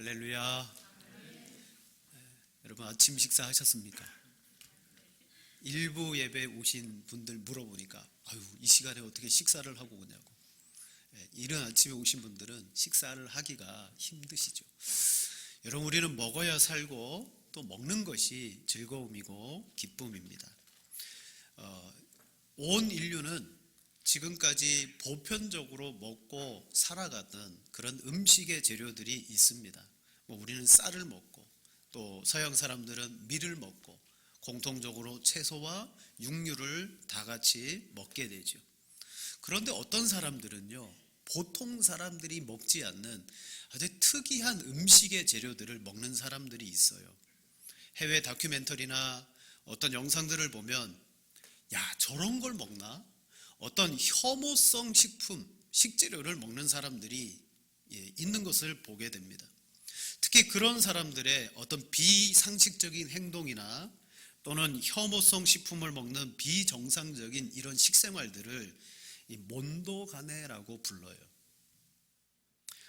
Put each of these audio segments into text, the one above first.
할렐루야. 여러분 아침 식사 하셨습니까? 일부 예배 오신 분들 물어보니까 이 시간에 어떻게 식사를 하고 오냐고. 이른 아침에 오신 분들은 식사를 하기가 힘드시죠. 여러분, 우리는 먹어야 살고 또 먹는 것이 즐거움이고 기쁨입니다. 온 인류는 지금까지 보편적으로 먹고 살아가던 그런 음식의 재료들이 있습니다. 우리는 쌀을 먹고 또 서양 사람들은 밀을 먹고 공통적으로 채소와 육류를 다 같이 먹게 되죠. 그런데 어떤 사람들은요, 보통 사람들이 먹지 않는 아주 특이한 음식의 재료들을 먹는 사람들이 있어요. 해외 다큐멘터리나 어떤 영상들을 보면 저런 걸 먹나? 어떤 혐오성 식재료를 먹는 사람들이 있는 것을 보게 됩니다. 특히 그런 사람들의 어떤 비상식적인 행동이나 또는 혐오성 식품을 먹는 비정상적인 이런 식생활들을 몬도가네라고 불러요.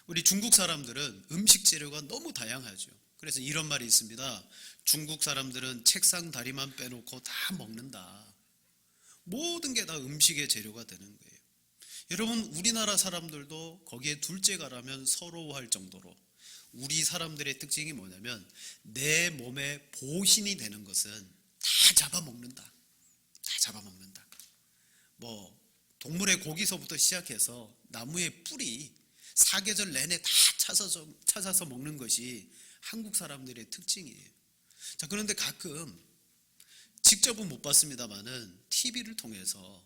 우리 중국 사람들은 음식 재료가 너무 다양하죠. 그래서 이런 말이 있습니다. 중국 사람들은 책상 다리만 빼놓고 다 먹는다. 모든 게 다 음식의 재료가 되는 거예요. 여러분, 우리나라 사람들도 거기에 둘째가라면 서러워할 정도로 우리 사람들의 특징이 뭐냐면 내 몸에 보신이 되는 것은 다 잡아먹는다. 다 잡아먹는다. 동물의 고기서부터 시작해서 나무의 뿌리, 사계절 내내 다 찾아서 먹는 것이 한국 사람들의 특징이에요. 그런데 가끔 직접은 못 봤습니다만은 TV를 통해서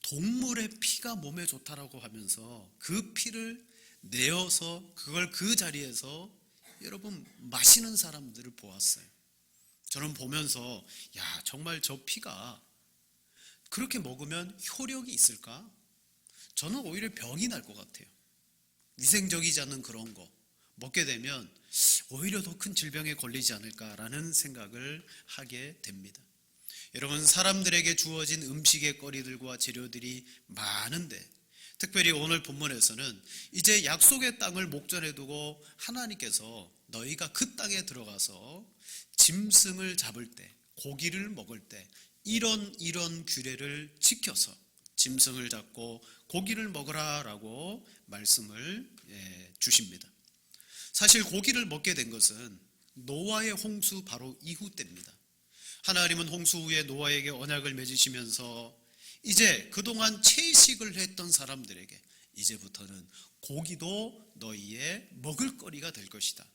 동물의 피가 몸에 좋다라고 하면서 그 피를 내어서 그걸 그 자리에서 여러분 마시는 사람들을 보았어요. 저는 보면서 정말 저 피가 그렇게 먹으면 효력이 있을까? 저는 오히려 병이 날 것 같아요. 위생적이지 않은 그런 거 먹게 되면 오히려 더 큰 질병에 걸리지 않을까라는 생각을 하게 됩니다. 여러분, 사람들에게 주어진 음식의 거리들과 재료들이 많은데 특별히 오늘 본문에서는 이제 약속의 땅을 목전에 두고 하나님께서 너희가 그 땅에 들어가서 짐승을 잡을 때, 고기를 먹을 때 이런 규례를 지켜서 짐승을 잡고 고기를 먹으라 라고 말씀을 주십니다. 사실 고기를 먹게 된 것은 노아의 홍수 바로 이후 때입니다. 하나님은 홍수 후에 노아에게 언약을 맺으시면서 이제 그동안 채식을 했던 사람들에게 이제부터는 고기도 너희의 먹을거리가 될 것이다.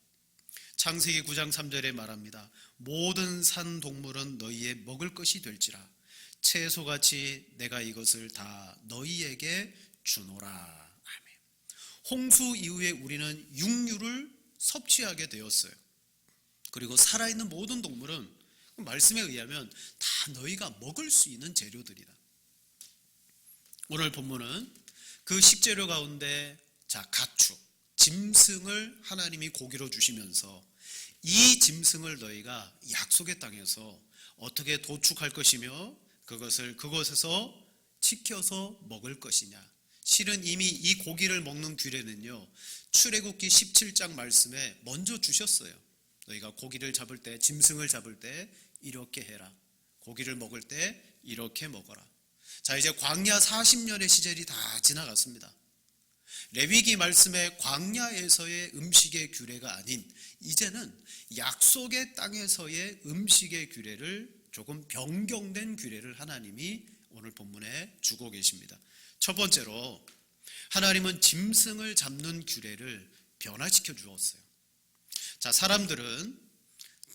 창세기 9장 3절에 말합니다. 모든 산 동물은 너희의 먹을 것이 될지라 채소같이 내가 이것을 다 너희에게 주노라. 아멘. 홍수 이후에 우리는 육류를 섭취하게 되었어요. 그리고 살아있는 모든 동물은 말씀에 의하면 다 너희가 먹을 수 있는 재료들이다. 오늘 본문은 그 식재료 가운데 가축, 짐승을 하나님이 고기로 주시면서 이 짐승을 너희가 약속의 땅에서 어떻게 도축할 것이며 그것을 그곳에서 지켜서 먹을 것이냐. 실은 이미 이 고기를 먹는 규례는요, 출애굽기 17장 말씀에 먼저 주셨어요. 너희가 고기를 잡을 때, 짐승을 잡을 때 이렇게 해라. 고기를 먹을 때 이렇게 먹어라. 이제 광야 40년의 시절이 다 지나갔습니다. 레위기 말씀에 광야에서의 음식의 규례가 아닌 이제는 약속의 땅에서의 음식의 규례를 조금 변경된 규례를 하나님이 오늘 본문에 주고 계십니다. 첫 번째로 하나님은 짐승을 잡는 규례를 변화시켜 주었어요. 사람들은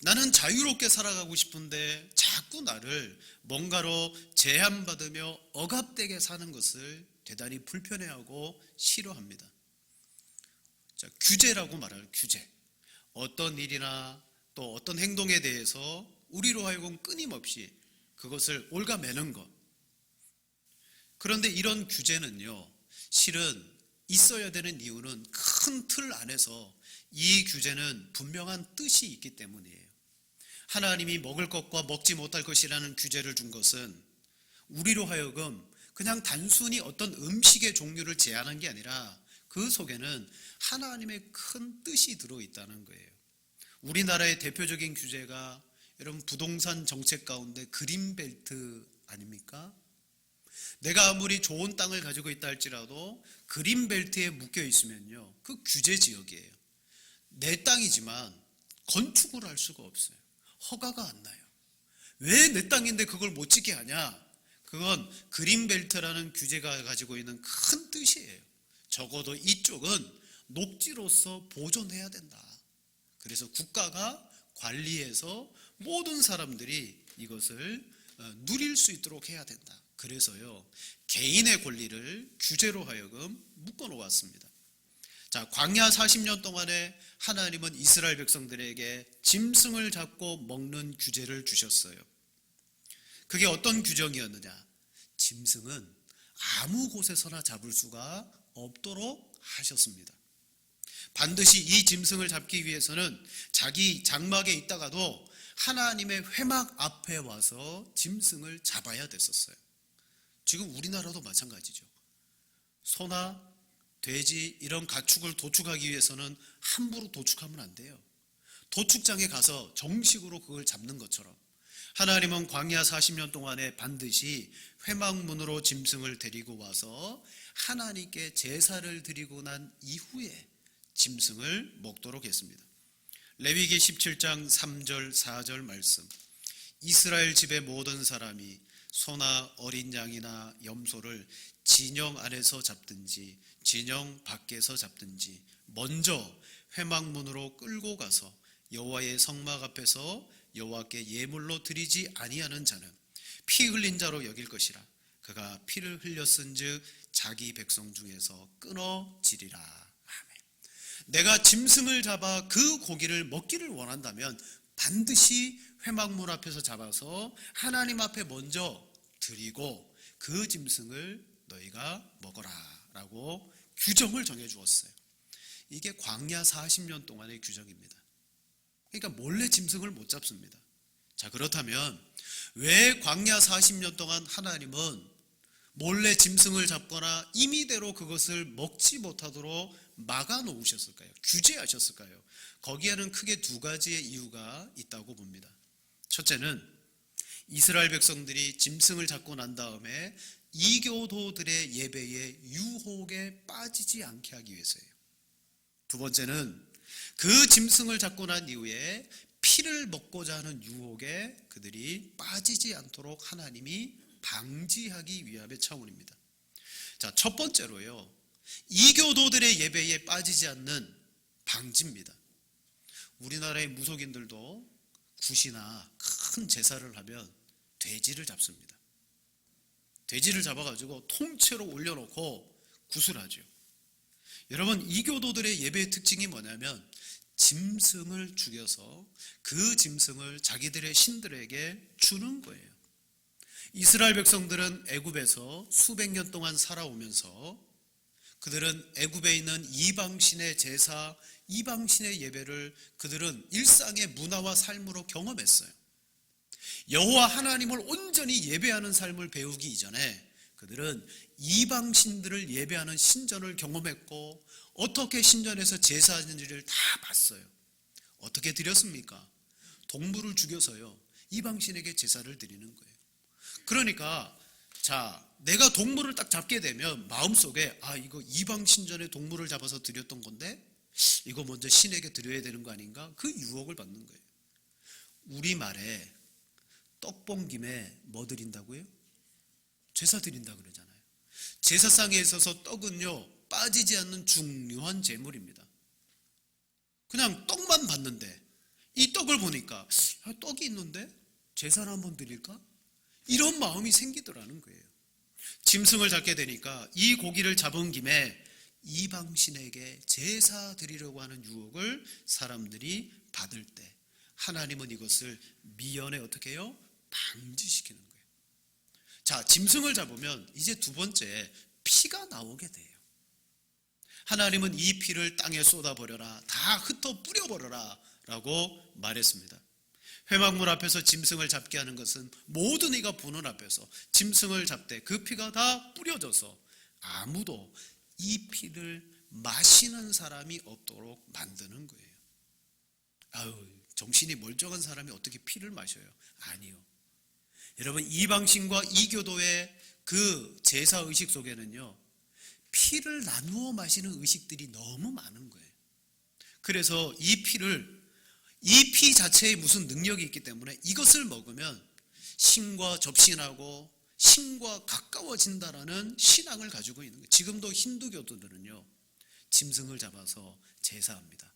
나는 자유롭게 살아가고 싶은데 자꾸 나를 뭔가로 제한받으며 억압되게 사는 것을 대단히 불편해하고 싫어합니다. 규제라고 말하는 규제. 어떤 일이나 또 어떤 행동에 대해서 우리로 하여금 끊임없이 그것을 옭아매는 것. 그런데 이런 규제는요, 실은 있어야 되는 이유는 큰 틀 안에서 이 규제는 분명한 뜻이 있기 때문이에요. 하나님이 먹을 것과 먹지 못할 것이라는 규제를 준 것은 우리로 하여금 그냥 단순히 어떤 음식의 종류를 제한한 게 아니라 그 속에는 하나님의 큰 뜻이 들어있다는 거예요. 우리나라의 대표적인 규제가 여러분 부동산 정책 가운데 그린벨트 아닙니까? 내가 아무리 좋은 땅을 가지고 있다 할지라도 그린벨트에 묶여 있으면요, 그 규제 지역이에요. 내 땅이지만 건축을 할 수가 없어요. 허가가 안 나요. 왜 내 땅인데 그걸 못 짓게 하냐? 그건 그린벨트라는 규제가 가지고 있는 큰 뜻이에요. 적어도 이쪽은 녹지로서 보존해야 된다. 그래서 국가가 관리해서 모든 사람들이 이것을 누릴 수 있도록 해야 된다. 그래서요, 개인의 권리를 규제로 하여금 묶어놓았습니다. 자, 광야 40년 동안에 하나님은 이스라엘 백성들에게 짐승을 잡고 먹는 규제를 주셨어요. 그게 어떤 규정이었느냐? 짐승은 아무 곳에서나 잡을 수가 없도록 하셨습니다. 반드시 이 짐승을 잡기 위해서는 자기 장막에 있다가도 하나님의 회막 앞에 와서 짐승을 잡아야 됐었어요. 지금 우리나라도 마찬가지죠. 소나 돼지 이런 가축을 도축하기 위해서는 함부로 도축하면 안 돼요. 도축장에 가서 정식으로 그걸 잡는 것처럼 하나님은 광야 40년 동안에 반드시 회막문으로 짐승을 데리고 와서 하나님께 제사를 드리고 난 이후에 짐승을 먹도록 했습니다. 레위기 17장 3절 4절 말씀, 이스라엘 집의 모든 사람이 소나 어린 양이나 염소를 진영 안에서 잡든지 진영 밖에서 잡든지 먼저 회막문으로 끌고 가서 여호와의 성막 앞에서 여호와께 예물로 드리지 아니하는 자는 피 흘린 자로 여길 것이라. 그가 피를 흘렸은즉 자기 백성 중에서 끊어지리라. 아멘. 내가 짐승을 잡아 그 고기를 먹기를 원한다면 반드시 회막문 앞에서 잡아서 하나님 앞에 먼저 드리고 그 짐승을 너희가 먹어라 라고 규정을 정해 주었어요. 이게 광야 40년 동안의 규정입니다. 그러니까 몰래 짐승을 못 잡습니다. 자, 그렇다면 왜 광야 40년 동안 하나님은 몰래 짐승을 잡거나 임의대로 그것을 먹지 못하도록 막아 놓으셨을까요? 규제하셨을까요? 거기에는 크게 두 가지의 이유가 있다고 봅니다. 첫째는 이스라엘 백성들이 짐승을 잡고 난 다음에 이교도들의 예배에 유혹에 빠지지 않게 하기 위해서예요. 두 번째는 그 짐승을 잡고 난 이후에 피를 먹고자 하는 유혹에 그들이 빠지지 않도록 하나님이 방지하기 위함의 차원입니다. 자, 첫 번째로요, 이교도들의 예배에 빠지지 않는 방지입니다. 우리나라의 무속인들도 굿이나 큰 제사를 하면 돼지를 잡습니다. 돼지를 잡아가지고 통째로 올려놓고 굿을 하죠. 여러분, 이교도들의 예배의 특징이 뭐냐면 짐승을 죽여서 그 짐승을 자기들의 신들에게 주는 거예요. 이스라엘 백성들은 애굽에서 수백 년 동안 살아오면서 그들은 애굽에 있는 이방신의 제사, 이방신의 예배를 그들은 일상의 문화와 삶으로 경험했어요. 여호와 하나님을 온전히 예배하는 삶을 배우기 이전에 그들은 이방신들을 예배하는 신전을 경험했고 어떻게 신전에서 제사하는지를 다 봤어요. 어떻게 드렸습니까? 동물을 죽여서요, 이방신에게 제사를 드리는 거예요. 그러니까 자, 내가 동물을 딱 잡게 되면 마음속에 이거 이방 신전에 동물을 잡아서 드렸던 건데 이거 먼저 신에게 드려야 되는 거 아닌가? 그 유혹을 받는 거예요. 우리말에 떡 본 김에 뭐 드린다고요? 제사 드린다 그러잖아요. 제사상에 있어서 떡은요, 빠지지 않는 중요한 제물입니다. 그냥 떡만 봤는데 이 떡을 보니까 떡이 있는데 제사를 한번 드릴까? 이런 마음이 생기더라는 거예요. 짐승을 잡게 되니까 이 고기를 잡은 김에 이방신에게 제사 드리려고 하는 유혹을 사람들이 받을 때 하나님은 이것을 미연에 어떻게 해요? 방지시키는 거예요. 자, 짐승을 잡으면 이제 두 번째 피가 나오게 돼요. 하나님은 이 피를 땅에 쏟아버려라, 다 흩어 뿌려버려라 라고 말했습니다. 회막문 앞에서 짐승을 잡게 하는 것은 모든 이가 보는 앞에서 짐승을 잡되 그 피가 다 뿌려져서 아무도 이 피를 마시는 사람이 없도록 만드는 거예요. 아유, 정신이 멀쩡한 사람이 어떻게 피를 마셔요? 아니요. 여러분, 이방신과 이교도의 그 제사 의식 속에는요, 피를 나누어 마시는 의식들이 너무 많은 거예요. 그래서 이 피 자체에 무슨 능력이 있기 때문에 이것을 먹으면 신과 접신하고 신과 가까워진다라는 신앙을 가지고 있는 거예요. 지금도 힌두교도들은요, 짐승을 잡아서 제사합니다.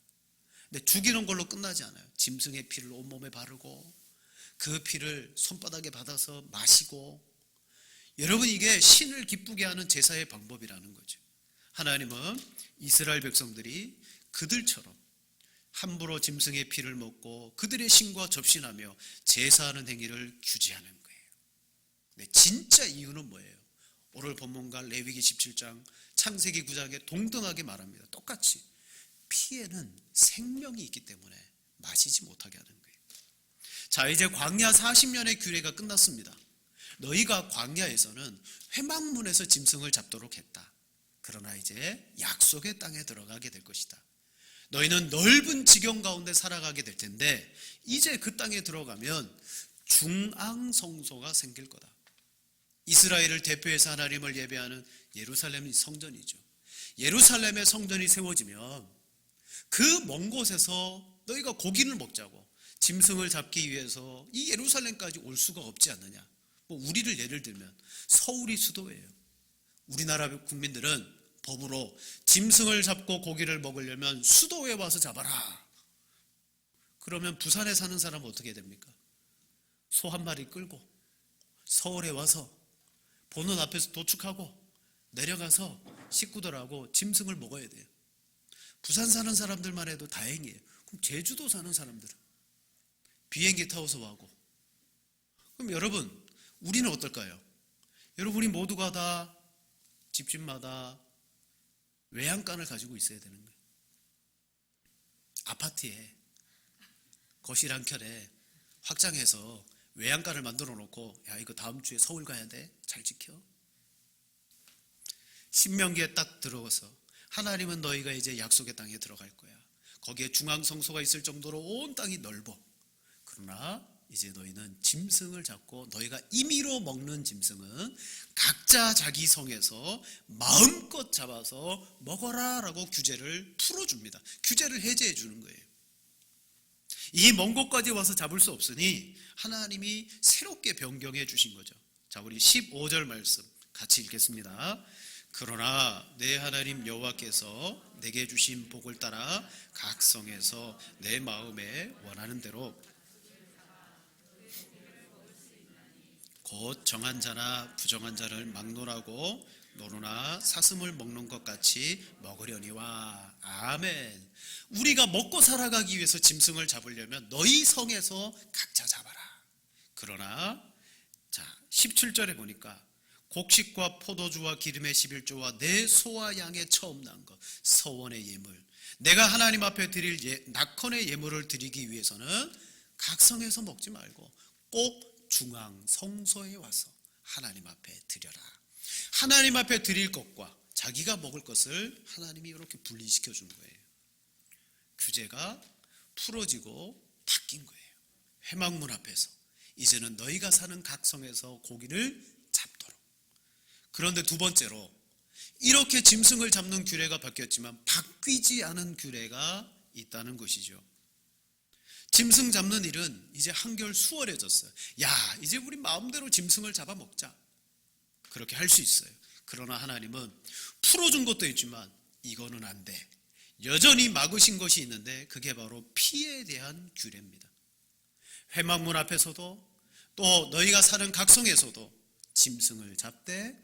근데 죽이는 걸로 끝나지 않아요. 짐승의 피를 온몸에 바르고 그 피를 손바닥에 받아서 마시고, 여러분, 이게 신을 기쁘게 하는 제사의 방법이라는 거죠. 하나님은 이스라엘 백성들이 그들처럼 함부로 짐승의 피를 먹고 그들의 신과 접신하며 제사하는 행위를 규제하는 거예요. 네, 진짜 이유는 뭐예요? 오늘 본문과 레위기 17장, 창세기 9장에 동등하게 말합니다. 똑같이 피에는 생명이 있기 때문에 마시지 못하게 하는 거예요. 자, 이제 광야 40년의 규례가 끝났습니다. 너희가 광야에서는 회막문에서 짐승을 잡도록 했다. 그러나 이제 약속의 땅에 들어가게 될 것이다. 너희는 넓은 지경 가운데 살아가게 될 텐데 이제 그 땅에 들어가면 중앙성소가 생길 거다. 이스라엘을 대표해서 하나님을 예배하는 예루살렘이 성전이죠. 예루살렘의 성전이 세워지면 그 먼 곳에서 너희가 고기를 먹자고 짐승을 잡기 위해서 이 예루살렘까지 올 수가 없지 않느냐. 우리를 예를 들면 서울이 수도예요. 우리나라 국민들은 법으로 짐승을 잡고 고기를 먹으려면 수도에 와서 잡아라. 그러면 부산에 사는 사람은 어떻게 됩니까? 소 한 마리 끌고 서울에 와서 보는 앞에서 도축하고 내려가서 식구들하고 짐승을 먹어야 돼요. 부산 사는 사람들만 해도 다행이에요. 그럼 제주도 사는 사람들은 비행기 타고서 와고. 그럼 여러분, 우리는 어떨까요? 여러분이 모두가 다 집집마다 외양간을 가지고 있어야 되는 거예요. 아파트에 거실 한 켠에 확장해서 외양간을 만들어 놓고, 야, 이거 다음 주에 서울 가야 돼, 잘 지켜. 신명기에 딱 들어가서 하나님은 너희가 이제 약속의 땅에 들어갈 거야. 거기에 중앙성소가 있을 정도로 온 땅이 넓어. 그러나 이제 너희는 짐승을 잡고, 너희가 임의로 먹는 짐승은 각자 자기 성에서 마음껏 잡아서 먹어라 라고 규제를 풀어줍니다. 규제를 해제해 주는 거예요. 이 먼 곳까지 와서 잡을 수 없으니 하나님이 새롭게 변경해 주신 거죠. 자, 우리 15절 말씀 같이 읽겠습니다. 그러나 내 하나님 여호와께서 내게 주신 복을 따라 각 성에서 내 마음에 원하는 대로 곧 정한 자나 부정한 자를 막론하고 노루나 사슴을 먹는 것 같이 먹으려니와. 아멘. 우리가 먹고 살아가기 위해서 짐승을 잡으려면 너희 성에서 각자 잡아라. 그러나 자, 17절에 보니까 곡식과 포도주와 기름의 11조와 내 소와 양의 처음 난 것, 서원의 예물, 내가 하나님 앞에 드릴 낙헌의 예물을 드리기 위해서는 각 성에서 먹지 말고 꼭 중앙 성소에 와서 하나님 앞에 드려라. 하나님 앞에 드릴 것과 자기가 먹을 것을 하나님이 이렇게 분리시켜 준 거예요. 규제가 풀어지고 바뀐 거예요. 회막문 앞에서 이제는 너희가 사는 각 성에서 고기를 잡도록. 그런데 두 번째로, 이렇게 짐승을 잡는 규례가 바뀌었지만 바뀌지 않은 규례가 있다는 것이죠. 짐승 잡는 일은 이제 한결 수월해졌어요. 야, 이제 우리 마음대로 짐승을 잡아먹자. 그렇게 할 수 있어요. 그러나 하나님은 풀어준 것도 있지만 이거는 안 돼. 여전히 막으신 것이 있는데 그게 바로 피에 대한 규례입니다. 회막문 앞에서도 또 너희가 사는 각성에서도 짐승을 잡되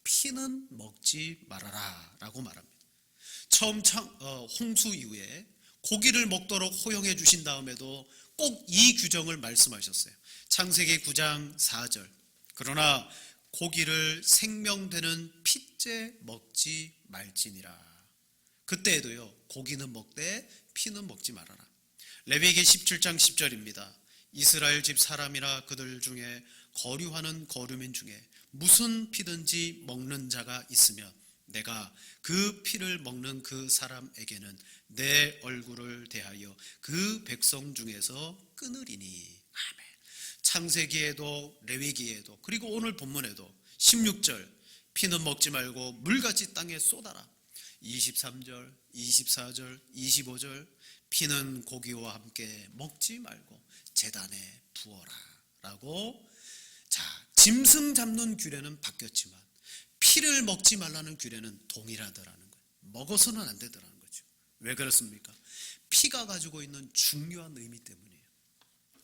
피는 먹지 말아라 라고 말합니다. 처음 홍수 이후에 고기를 먹도록 허용해 주신 다음에도 꼭 이 규정을 말씀하셨어요. 창세기 9장 4절. 그러나 고기를 생명되는 핏째 먹지 말지니라. 그때에도요, 고기는 먹되 피는 먹지 말아라. 레위기 17장 10절입니다. 이스라엘 집 사람이나 그들 중에 거류하는 거류민 중에 무슨 피든지 먹는 자가 있으면 내가 그 피를 먹는 그 사람에게는 내 얼굴을 대하여 그 백성 중에서 끊으리니. 아멘. 창세기에도 레위기에도 그리고 오늘 본문에도 16절 피는 먹지 말고 물같이 땅에 쏟아라. 23절, 24절, 25절 피는 고기와 함께 먹지 말고 제단에 부어라 라고. 자, 짐승 잡는 규례는 바뀌었지만 피를 먹지 말라는 규례는 동일하더라는 거예요. 먹어서는 안 되더라는 거죠. 왜 그렇습니까? 피가 가지고 있는 중요한 의미 때문이에요.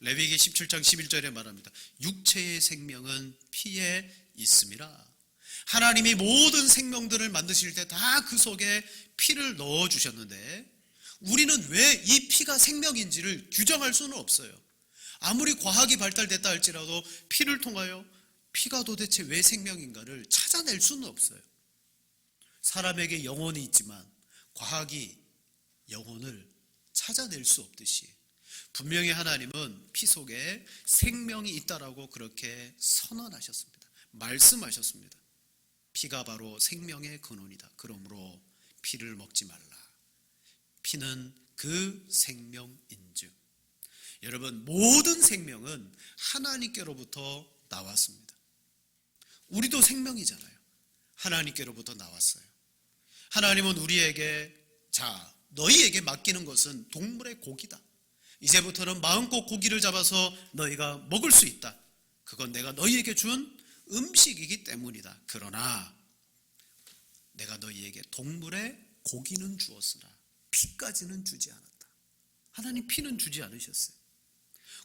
레위기 17장 11절에 말합니다. 육체의 생명은 피에 있음이라. 하나님이 모든 생명들을 만드실 때 다 그 속에 피를 넣어주셨는데 우리는 왜 이 피가 생명인지를 규정할 수는 없어요. 아무리 과학이 발달됐다 할지라도 피를 통하여 피가 도대체 왜 생명인가를 찾아낼 수는 없어요. 사람에게 영혼이 있지만 과학이 영혼을 찾아낼 수 없듯이 분명히 하나님은 피 속에 생명이 있다라고 그렇게 선언하셨습니다. 말씀하셨습니다. 피가 바로 생명의 근원이다. 그러므로 피를 먹지 말라. 피는 그 생명인즉. 여러분, 모든 생명은 하나님께로부터 나왔습니다. 우리도 생명이잖아요. 하나님께로부터 나왔어요. 하나님은 우리에게 자, 너희에게 맡기는 것은 동물의 고기다. 이제부터는 마음껏 고기를 잡아서 너희가 먹을 수 있다. 그건 내가 너희에게 준 음식이기 때문이다. 그러나 내가 너희에게 동물의 고기는 주었으나 피까지는 주지 않았다. 하나님 피는 주지 않으셨어요.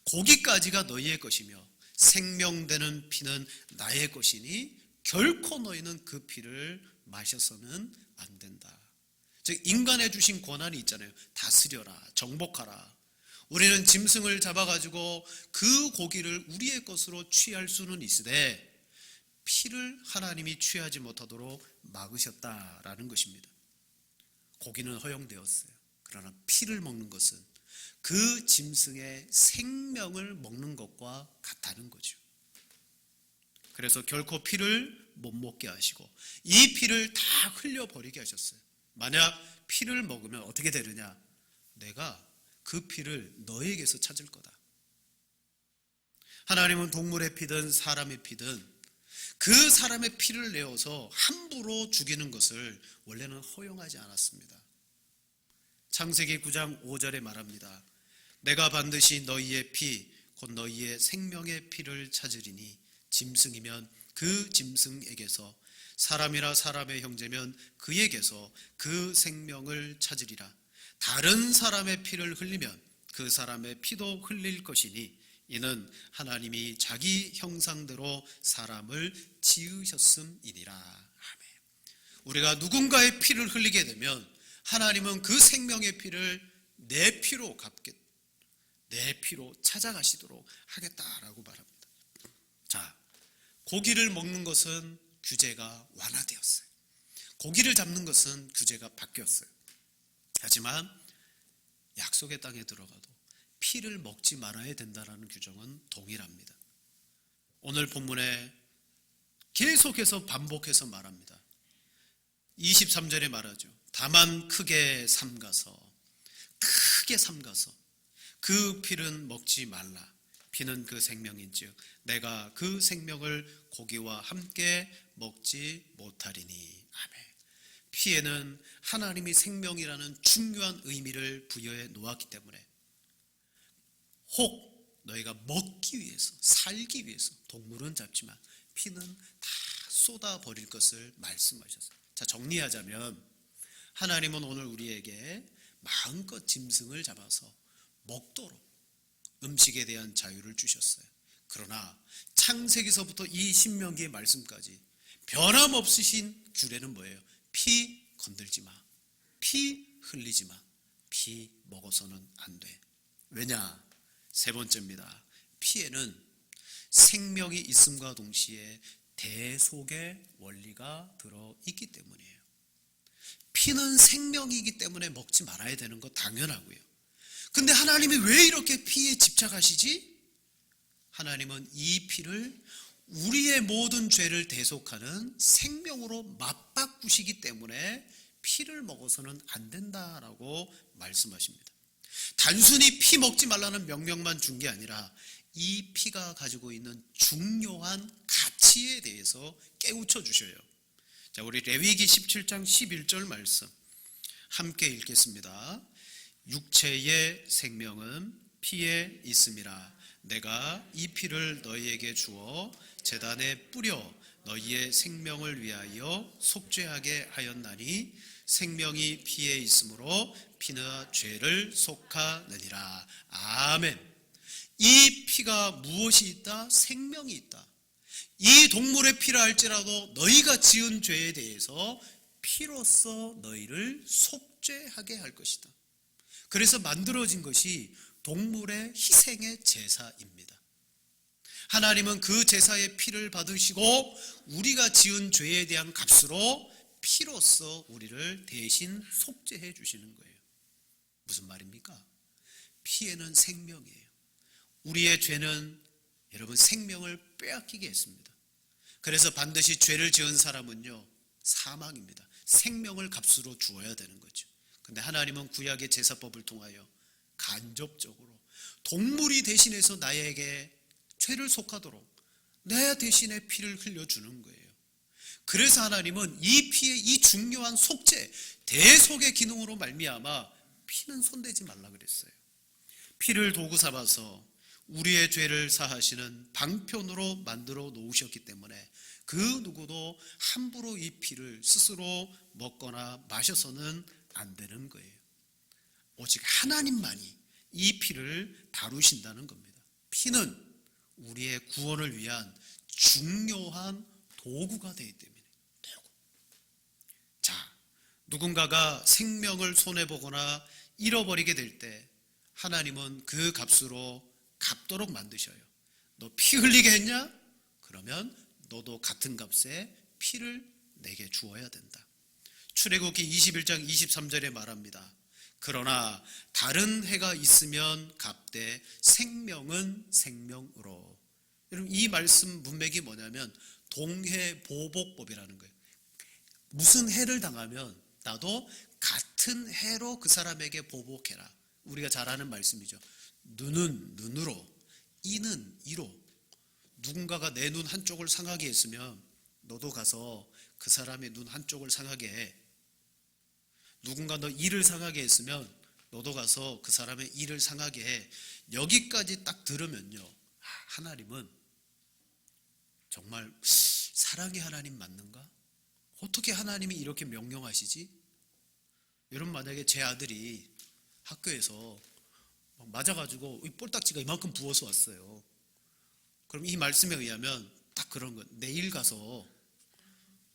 고기까지가 너희의 것이며 생명되는 피는 나의 것이니 결코 너희는 그 피를 마셔서는 안 된다. 즉 인간에 주신 권한이 있잖아요. 다스려라, 정복하라. 우리는 짐승을 잡아가지고 그 고기를 우리의 것으로 취할 수는 있으되 피를 하나님이 취하지 못하도록 막으셨다라는 것입니다. 고기는 허용되었어요. 그러나 피를 먹는 것은 그 짐승의 생명을 먹는 것과 같다는 거죠. 그래서 결코 피를 못 먹게 하시고 이 피를 다 흘려버리게 하셨어요. 만약 피를 먹으면 어떻게 되느냐? 내가 그 피를 너에게서 찾을 거다. 하나님은 동물의 피든 사람의 피든 그 사람의 피를 내어서 함부로 죽이는 것을 원래는 허용하지 않았습니다. 창세기 9장 5절에 말합니다. 내가 반드시 너희의 피, 곧 너희의 생명의 피를 찾으리니 짐승이면 그 짐승에게서 사람이라 사람의 형제면 그에게서 그 생명을 찾으리라. 다른 사람의 피를 흘리면 그 사람의 피도 흘릴 것이니 이는 하나님이 자기 형상대로 사람을 지으셨음이니라. 아멘. 우리가 누군가의 피를 흘리게 되면 하나님은 그 생명의 피를 내 피로 갚겠다. 내 피로 찾아가시도록 하겠다라고 말합니다. 자, 고기를 먹는 것은 규제가 완화되었어요. 고기를 잡는 것은 규제가 바뀌었어요. 하지만 약속의 땅에 들어가도 피를 먹지 말아야 된다는 규정은 동일합니다. 오늘 본문에 계속해서 반복해서 말합니다. 23절에 말하죠. 다만 크게 삼가서 그 피는 먹지 말라. 피는 그 생명인즉 내가 그 생명을 고기와 함께 먹지 못하리니. 아멘. 피에는 하나님이 생명이라는 중요한 의미를 부여해 놓았기 때문에 혹 너희가 먹기 위해서 살기 위해서 동물은 잡지만 피는 다 쏟아버릴 것을 말씀하셨어요. 자, 정리하자면 하나님은 오늘 우리에게 마음껏 짐승을 잡아서 먹도록 음식에 대한 자유를 주셨어요. 그러나 창세기서부터 이 신명기의 말씀까지 변함없으신 규례는 뭐예요? 피 건들지 마, 피 흘리지 마, 피 먹어서는 안 돼. 왜냐? 세 번째입니다. 피에는 생명이 있음과 동시에 대속의 원리가 들어있기 때문이에요. 피는 생명이기 때문에 먹지 말아야 되는 거 당연하고요. 근데 하나님이 왜 이렇게 피에 집착하시지? 하나님은 이 피를 우리의 모든 죄를 대속하는 생명으로 맞바꾸시기 때문에 피를 먹어서는 안 된다라고 말씀하십니다. 단순히 피 먹지 말라는 명령만 준 게 아니라 이 피가 가지고 있는 중요한 가치에 대해서 깨우쳐 주셔요. 자, 우리 레위기 17장 11절 말씀 함께 읽겠습니다. 육체의 생명은 피에 있음이라. 내가 이 피를 너희에게 주어 제단에 뿌려 너희의 생명을 위하여 속죄하게 하였나니 생명이 피에 있으므로 피는 죄를 속하느니라. 아멘. 이 피가 무엇이 있다? 생명이 있다. 이 동물의 피라 할지라도 너희가 지은 죄에 대해서 피로써 너희를 속죄하게 할 것이다. 그래서 만들어진 것이 동물의 희생의 제사입니다. 하나님은 그 제사의 피를 받으시고 우리가 지은 죄에 대한 값으로 피로써 우리를 대신 속죄해 주시는 거예요. 무슨 말입니까? 피에는 생명이에요. 우리의 죄는 여러분 생명을 빼앗기게 했습니다. 그래서 반드시 죄를 지은 사람은요 사망입니다. 생명을 값으로 주어야 되는 거죠. 근데 하나님은 구약의 제사법을 통하여 간접적으로 동물이 대신해서 나에게 죄를 속하도록 내 대신에 피를 흘려주는 거예요. 그래서 하나님은 이 피의 이 중요한 속죄, 대속의 기능으로 말미암아 피는 손대지 말라 그랬어요. 피를 도구 삼아서 우리의 죄를 사하시는 방편으로 만들어 놓으셨기 때문에 그 누구도 함부로 이 피를 스스로 먹거나 마셔서는 안 되는 거예요. 오직 하나님만이 이 피를 다루신다는 겁니다. 피는 우리의 구원을 위한 중요한 도구가 되기 때문에. 자, 누군가가 생명을 손해보거나 잃어버리게 될 때 하나님은 그 값으로 갚도록 만드셔요. 너 피 흘리게 했냐? 그러면 너도 같은 값에 피를 내게 주어야 된다. 출애굽기 21장 23절에 말합니다. 그러나 다른 해가 있으면 갚되 생명은 생명으로. 여러분 이 말씀 문맥이 뭐냐면 동해보복법이라는 거예요. 무슨 해를 당하면 나도 같은 해로 그 사람에게 보복해라. 우리가 잘 아는 말씀이죠. 눈은 눈으로, 이는 이로. 누군가가 내 눈 한쪽을 상하게 했으면 너도 가서 그 사람의 눈 한쪽을 상하게 해. 누군가 너 이를 상하게 했으면 너도 가서 그 사람의 이를 상하게 해. 여기까지 딱 들으면요, 하나님은 정말 사랑의 하나님 맞는가? 어떻게 하나님이 이렇게 명령하시지? 여러분 만약에 제 아들이 학교에서 맞아가지고 볼딱지가 이만큼 부어서 왔어요. 그럼 이 말씀에 의하면 딱 그런 거. 내일 가서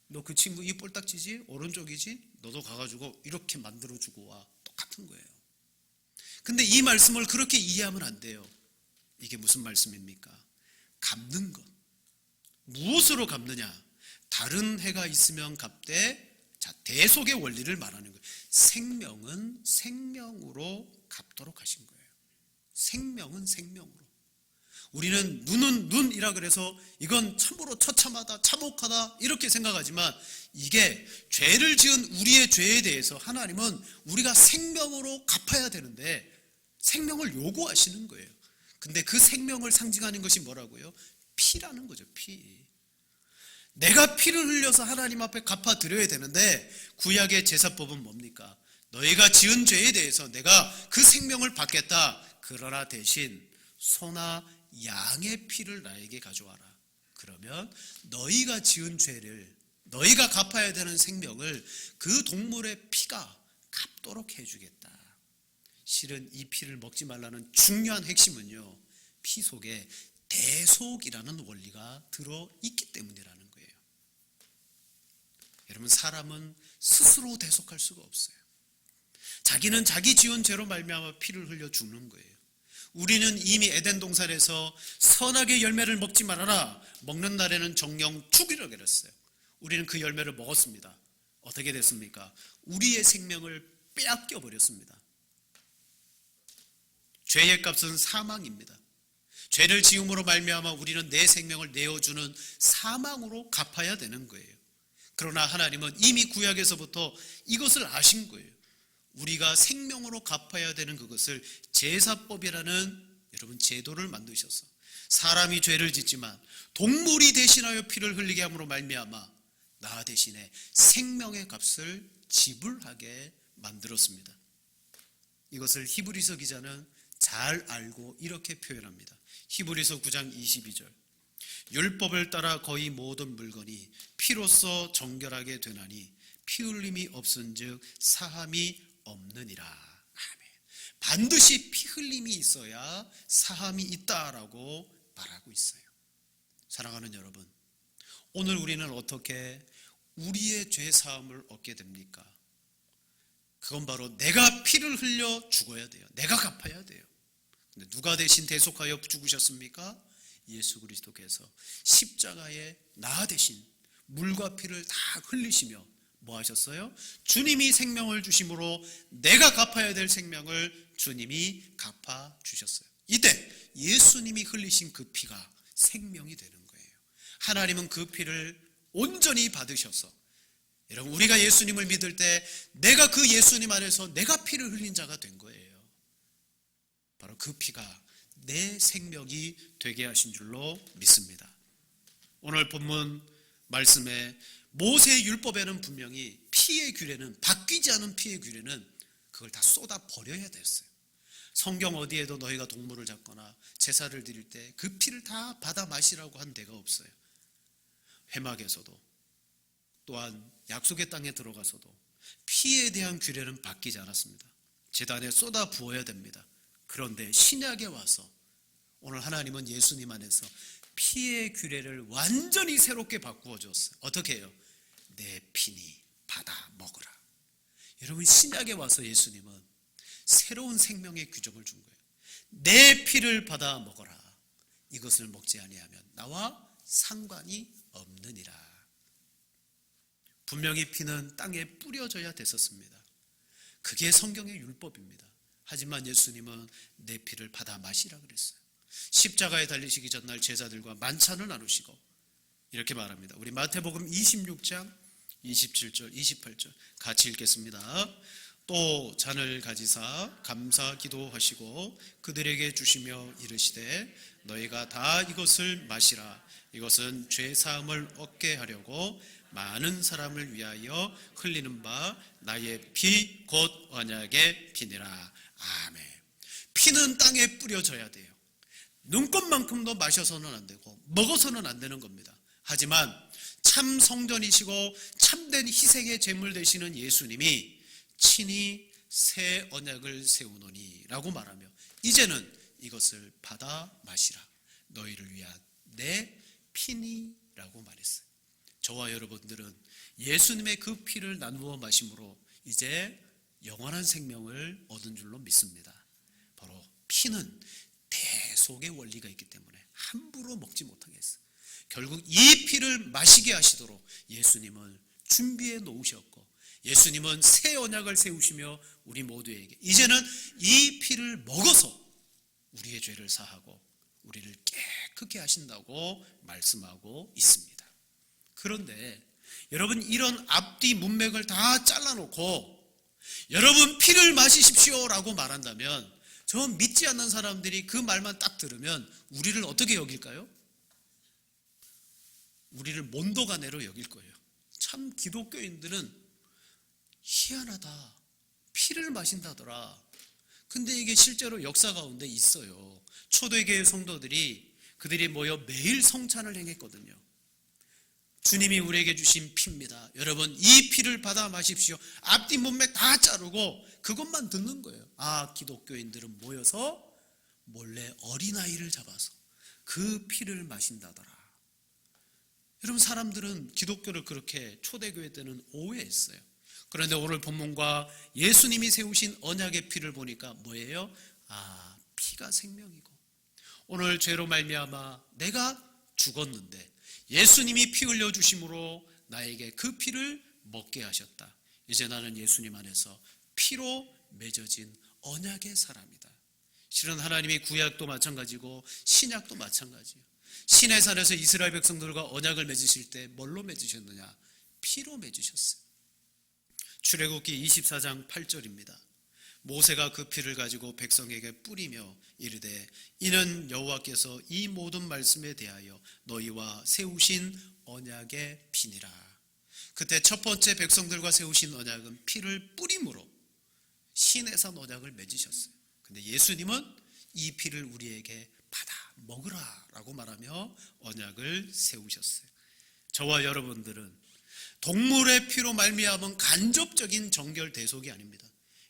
너 그 친구 이 볼딱지지? 오른쪽이지? 너도 가가지고 이렇게 만들어주고 와. 똑같은 거예요. 근데 이 말씀을 그렇게 이해하면 안 돼요. 이게 무슨 말씀입니까? 갚는 것. 무엇으로 갚느냐? 다른 해가 있으면 갚되, 자, 대속의 원리를 말하는 거예요. 생명은 생명으로 갚도록 하신 거예요. 생명은 생명으로. 우리는 눈은 눈이라 그래서 이건 참으로 처참하다, 참혹하다 이렇게 생각하지만 이게 죄를 지은 우리의 죄에 대해서 하나님은 우리가 생명으로 갚아야 되는데 생명을 요구하시는 거예요. 근데 그 생명을 상징하는 것이 뭐라고요? 피라는 거죠. 피. 내가 피를 흘려서 하나님 앞에 갚아드려야 되는데 구약의 제사법은 뭡니까? 너희가 지은 죄에 대해서 내가 그 생명을 받겠다. 그러나 대신 소나 양의 피를 나에게 가져와라. 그러면 너희가 지은 죄를, 너희가 갚아야 되는 생명을 그 동물의 피가 갚도록 해주겠다. 실은 이 피를 먹지 말라는 중요한 핵심은요, 피 속에 대속이라는 원리가 들어있기 때문이라는 거예요. 여러분 사람은 스스로 대속할 수가 없어요. 자기는 자기 지은 죄로 말미암아 피를 흘려 죽는 거예요. 우리는 이미 에덴 동산에서 선악의 열매를 먹지 말아라. 먹는 날에는 정령 죽이라 그랬어요. 우리는 그 열매를 먹었습니다. 어떻게 됐습니까? 우리의 생명을 빼앗겨 버렸습니다. 죄의 값은 사망입니다. 죄를 지음으로 말미암아 우리는 내 생명을 내어주는 사망으로 갚아야 되는 거예요. 그러나 하나님은 이미 구약에서부터 이것을 아신 거예요. 우리가 생명으로 갚아야 되는 그것을 제사법이라는 여러분 제도를 만드셔서 사람이 죄를 짓지만 동물이 대신하여 피를 흘리게 함으로 말미암아 나 대신에 생명의 값을 지불하게 만들었습니다. 이것을 히브리서 기자는 잘 알고 이렇게 표현합니다. 히브리서 9장 22절, 율법을 따라 거의 모든 물건이 피로써 정결하게 되나니 피 흘림이 없은즉 사함이 없느니라. 아멘. 반드시 피 흘림이 있어야 사함이 있다라고 말하고 있어요. 사랑하는 여러분, 오늘 우리는 어떻게 우리의 죄 사함을 얻게 됩니까? 그건 바로 내가 피를 흘려 죽어야 돼요. 내가 갚아야 돼요. 근데 누가 대신 대속하여 죽으셨습니까? 예수 그리스도께서 십자가에 나 대신 물과 피를 다 흘리시며 뭐 하셨어요? 주님이 생명을 주심으로 내가 갚아야 될 생명을 주님이 갚아 주셨어요. 이때 예수님이 흘리신 그 피가 생명이 되는 거예요. 하나님은 그 피를 온전히 받으셔서, 여러분 우리가 예수님을 믿을 때 내가 그 예수님 안에서 내가 피를 흘린 자가 된 거예요. 바로 그 피가 내 생명이 되게 하신 줄로 믿습니다. 오늘 본문 말씀에 모세 율법에는 분명히 피의 규례는, 바뀌지 않은 피의 규례는 그걸 다 쏟아 버려야 됐어요. 성경 어디에도 너희가 동물을 잡거나 제사를 드릴 때 그 피를 다 받아 마시라고 한 데가 없어요. 회막에서도 또한 약속의 땅에 들어가서도 피에 대한 규례는 바뀌지 않았습니다. 제단에 쏟아 부어야 됩니다. 그런데 신약에 와서 오늘 하나님은 예수님 안에서 피의 규례를 완전히 새롭게 바꾸어 줬어요. 어떻게 해요? 내 피니 받아 먹으라. 여러분 신약에 와서 예수님은 새로운 생명의 규정을 준 거예요. 내 피를 받아 먹어라. 이것을 먹지 아니하면 나와 상관이 없느니라. 분명히 피는 땅에 뿌려져야 됐었습니다. 그게 성경의 율법입니다. 하지만 예수님은 내 피를 받아 마시라 그랬어요. 십자가에 달리시기 전날 제자들과 만찬을 나누시고 이렇게 말합니다. 우리 마태복음 26장 27절 28절 같이 읽겠습니다. 또 잔을 가지사 감사 기도하시고 그들에게 주시며 이르시되 너희가 다 이것을 마시라. 이것은 죄 사함을 얻게 하려고 많은 사람을 위하여 흘리는 바 나의 피 곧 언약의 피니라. 아멘. 피는 땅에 뿌려져야 돼요. 눈꽃만큼도 마셔서는 안 되고 먹어서는 안 되는 겁니다. 하지만 참 성전이시고 참된 희생의 제물 되시는 예수님이 친히 새 언약을 세우노니 라고 말하며 이제는 이것을 받아 마시라. 너희를 위한 내 피니 라고 말했어요. 저와 여러분들은 예수님의 그 피를 나누어 마심으로 이제 영원한 생명을 얻은 줄로 믿습니다. 바로 피는 대속의 원리가 있기 때문에 함부로 먹지 못하게 했어요. 결국 이 피를 마시게 하시도록 예수님을 준비해 놓으셨고 예수님은 새 언약을 세우시며 우리 모두에게 이제는 이 피를 먹어서 우리의 죄를 사하고 우리를 깨끗게 하신다고 말씀하고 있습니다. 그런데 여러분 이런 앞뒤 문맥을 다 잘라놓고 여러분 피를 마시십시오 라고 말한다면 저 믿지 않는 사람들이 그 말만 딱 들으면 우리를 어떻게 여길까요? 우리를 몬도가네로 여길 거예요. 참 기독교인들은 희한하다. 피를 마신다더라. 근데 이게 실제로 역사 가운데 있어요. 초대교회 성도들이 그들이 모여 매일 성찬을 행했거든요. 주님이 우리에게 주신 피입니다. 여러분 이 피를 받아 마십시오. 앞뒤 문맥 다 자르고 그것만 듣는 거예요. 아, 기독교인들은 모여서 몰래 어린아이를 잡아서 그 피를 마신다더라. 여러분 사람들은 기독교를 그렇게 초대교회 때는 오해했어요. 그런데 오늘 본문과 예수님이 세우신 언약의 피를 보니까 뭐예요? 아, 피가 생명이고 오늘 죄로 말미암아 내가 죽었는데 예수님이 피 흘려 주심으로 나에게 그 피를 먹게 하셨다. 이제 나는 예수님 안에서 피로 맺어진 언약의 사람이다. 실은 하나님이 구약도 마찬가지고 신약도 마찬가지예요. 시내산에서 이스라엘 백성들과 언약을 맺으실 때 뭘로 맺으셨느냐? 피로 맺으셨어요. 출애굽기 24장 8절입니다. 모세가 그 피를 가지고 백성에게 뿌리며 이르되 이는 여호와께서 이 모든 말씀에 대하여 너희와 세우신 언약의 피니라. 그때 첫 번째 백성들과 세우신 언약은 피를 뿌림으로 시내산 언약을 맺으셨어요. 근데 예수님은 이 피를 우리에게 받아 먹으라 라고 말하며 언약을 세우셨어요. 저와 여러분들은 동물의 피로 말미암은 간접적인 정결 대속이 아닙니다.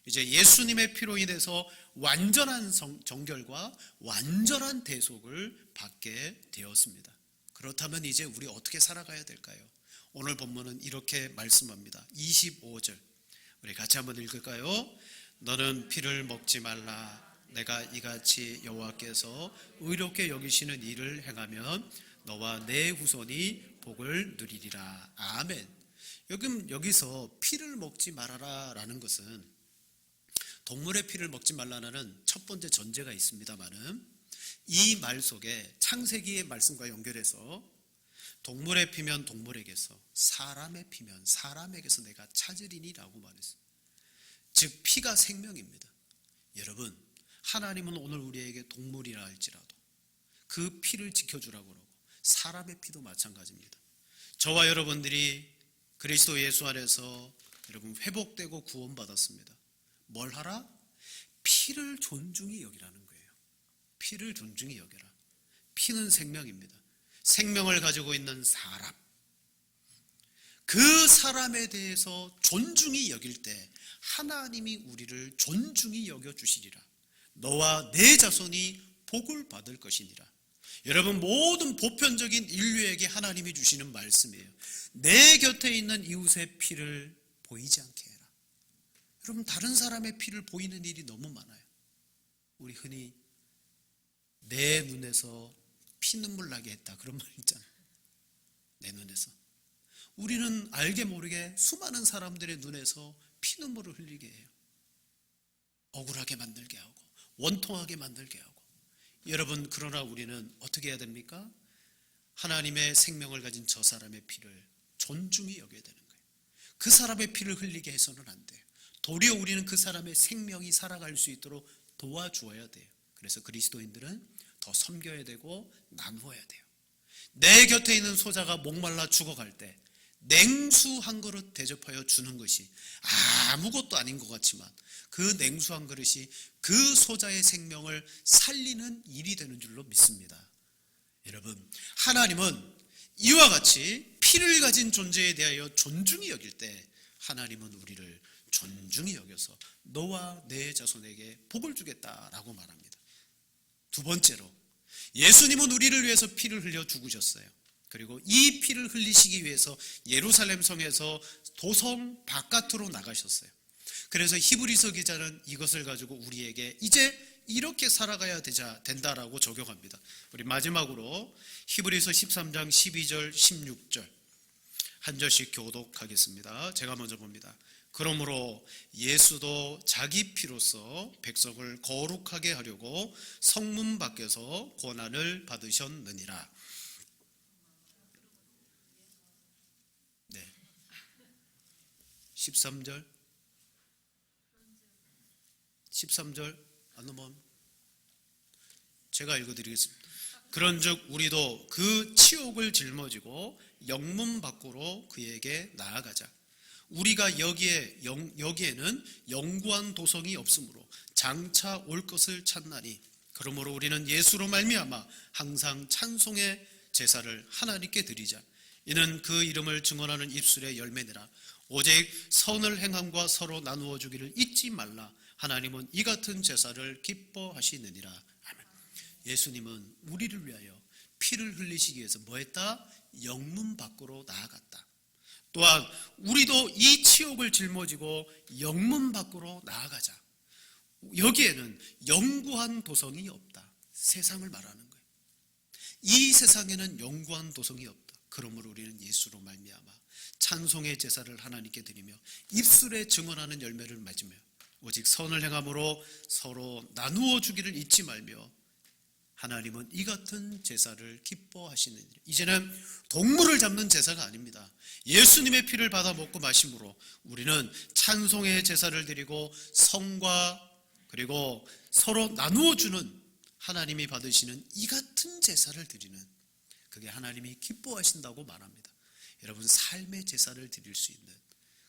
이제 예수님의 피로 인해서 완전한 정결과 완전한 대속을 받게 되었습니다. 그렇다면 이제 우리 어떻게 살아가야 될까요? 오늘 본문은 이렇게 말씀합니다. 25절 우리 같이 한번 읽을까요? 너는 피를 먹지 말라. 내가 이같이 여호와께서 의롭게 여기시는 일을 행하면 너와 내 후손이 복을 누리리라. 아멘. 여기서 피를 먹지 말아라 라는 것은 동물의 피를 먹지 말라는 첫 번째 전제가 있습니다만은 이 말 속에 창세기의 말씀과 연결해서 동물의 피면 동물에게서, 사람의 피면 사람에게서 내가 찾으리니 라고 말했어요. 즉 피가 생명입니다. 여러분, 하나님은 오늘 우리에게 동물이라 할지라도 그 피를 지켜주라고 그러고 사람의 피도 마찬가지입니다. 저와 여러분들이 그리스도 예수 안에서 여러분 회복되고 구원받았습니다. 뭘 하라? 피를 존중히 여기라는 거예요. 피를 존중히 여겨라. 피는 생명입니다. 생명을 가지고 있는 사람, 그 사람에 대해서 존중히 여길 때 하나님이 우리를 존중히 여겨주시리라. 너와 내 자손이 복을 받을 것이니라. 여러분, 모든 보편적인 인류에게 하나님이 주시는 말씀이에요. 내 곁에 있는 이웃의 피를 보이지 않게 해라. 여러분, 다른 사람의 피를 보이는 일이 너무 많아요. 우리 흔히 내 눈에서 피눈물 나게 했다 그런 말 있잖아요. 내 눈에서. 우리는 알게 모르게 수많은 사람들의 눈에서 피눈물을 흘리게 해요. 억울하게 만들게 하고 원통하게 만들게 하고. 여러분, 그러나 우리는 어떻게 해야 됩니까? 하나님의 생명을 가진 저 사람의 피를 존중히 여겨야 되는 거예요. 그 사람의 피를 흘리게 해서는 안 돼요. 도리어 우리는 그 사람의 생명이 살아갈 수 있도록 도와주어야 돼요. 그래서 그리스도인들은 더 섬겨야 되고 나누어야 돼요. 내 곁에 있는 소자가 목말라 죽어갈 때 냉수 한 그릇 대접하여 주는 것이 아무것도 아닌 것 같지만 그 냉수 한 그릇이 그 소자의 생명을 살리는 일이 되는 줄로 믿습니다. 여러분, 하나님은 이와 같이 피를 가진 존재에 대하여 존중히 여길 때 하나님은 우리를 존중히 여겨서 너와 내 자손에게 복을 주겠다라고 말합니다. 두 번째로, 예수님은 우리를 위해서 피를 흘려 죽으셨어요. 그리고 이 피를 흘리시기 위해서 예루살렘 성에서 도성 바깥으로 나가셨어요. 그래서 히브리서 기자는 이것을 가지고 우리에게 이제 이렇게 살아가야 된다라고 적용합니다. 우리 마지막으로 히브리서 13장 12절 16절 한 절씩 교독하겠습니다. 제가 먼저 봅니다. 그러므로 예수도 자기 피로써 백성을 거룩하게 하려고 성문 밖에서 고난을 받으셨느니라. 네. 13절 안 넘어가면 제가 읽어드리겠습니다. 그런즉 우리도 그 치욕을 짊어지고 영문 밖으로 그에게 나아가자. 우리가 여기에는 영구한 도성이 없으므로 장차 올 것을 찾나니 그러므로 우리는 예수로 말미암아 항상 찬송의 제사를 하나님께 드리자. 이는 그 이름을 증언하는 입술의 열매니라. 오직 선을 행함과 서로 나누어 주기를 잊지 말라. 하나님은 이 같은 제사를 기뻐하시느니라. 아멘. 예수님은 우리를 위하여 피를 흘리시기 위해서 뭐했다? 영문 밖으로 나아갔다. 또한 우리도 이 치욕을 짊어지고 영문 밖으로 나아가자. 여기에는 영구한 도성이 없다. 세상을 말하는 거예요. 이 세상에는 영구한 도성이 없다. 그러므로 우리는 예수로 말미암아 찬송의 제사를 하나님께 드리며 입술에 증언하는 열매를 맺으며 오직 선을 행함으로 서로 나누어 주기를 잊지 말며 하나님은 이 같은 제사를 기뻐하시느니라. 이제는 동물을 잡는 제사가 아닙니다. 예수님의 피를 받아 먹고 마심으로 우리는 찬송의 제사를 드리고 성과 그리고 서로 나누어 주는 하나님이 받으시는 이 같은 제사를 드리는, 그게 하나님이 기뻐하신다고 말합니다. 여러분, 삶의 제사를 드릴 수 있는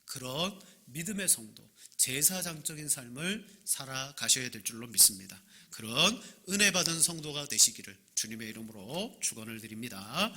그런 믿음의 성도, 제사장적인 삶을 살아가셔야 될 줄로 믿습니다. 그런 은혜 받은 성도가 되시기를 주님의 이름으로 축원을 드립니다.